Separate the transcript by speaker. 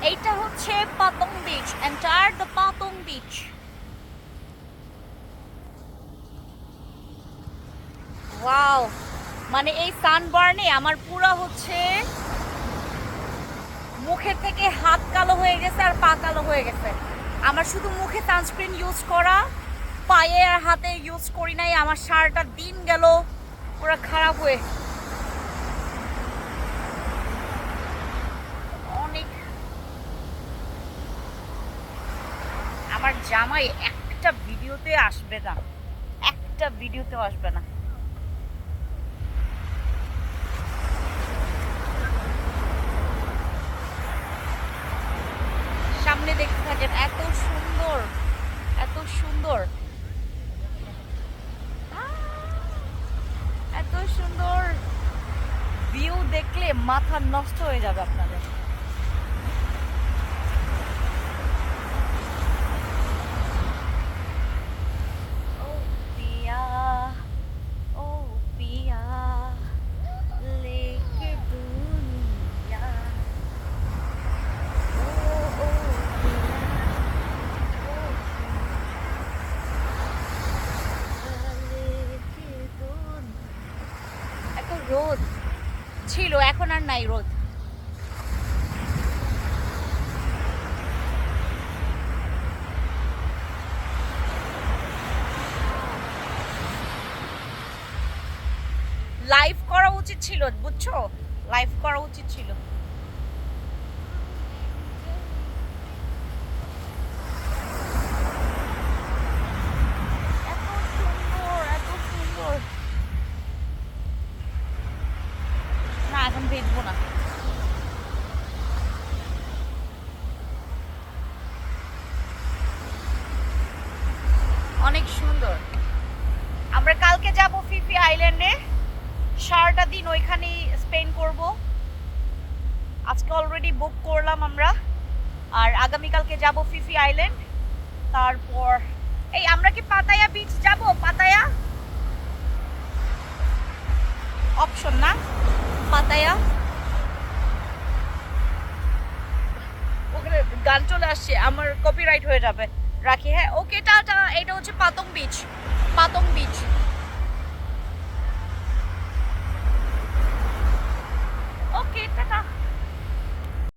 Speaker 1: এইটা হচ্ছে Patong beach, entire the Patong beach. Wow, মানে এই সানবার্নে আমার পুরো হচ্ছে মুখের থেকে হাত কালো হয়ে গেছে আর পা কালো হয়ে গেছে। আমার শুধু মুখে সানস্ক্রিন ইউজ করা, পায়ে আর হাতে ইউজ করি নাই। আমার সারাটা দিন গেল পুরো খারাপ হয়ে। অনেক, আমার জামাই একটা ভিডিওতে আসবে না, একটা ভিডিওতেও আসবে না। সামনে দেখতে থাকেন, এত সুন্দর, এত সুন্দর, এত সুন্দর ভিউ দেখলে মাথা নষ্ট হয়ে যাবে আপনাদের। ও পিয়া, ও পিয়া, লেকে দুনিয়া, ও ও পিয়া, ও পিয়া, লেকে দুনিয়া। এত রোদ ছিল, এখন আর নাই রোদ। লাইভ করা উচিত ছিল, বুঝছো, লাইভ করা উচিত ছিল। এত সুন্দর, এত সুন্দর। না, এখন ভেজবো না। অনেক সুন্দর। আমরা কালকে যাব ফিফি আইল্যান্ডে, সারাটা দিন ওইখানেই স্পেন্ড করব। আজকে অলরেডি বুক করলাম আমরা, আর আগামীকালকে যাব ফিফি আইল্যান্ড। তারপর এই আমরা কি পাতায়া বিচ যাব? পাতায়া অপশন না, পাতায়া। ওখানে গান চলে আসছে, আমার কপিরাইট হয়ে যাবে, রাখি। হ্যাঁ, ওকে, টাটা। এটা হচ্ছে পাতং বিচ, পাতং বিচ। ওকে, টাটা।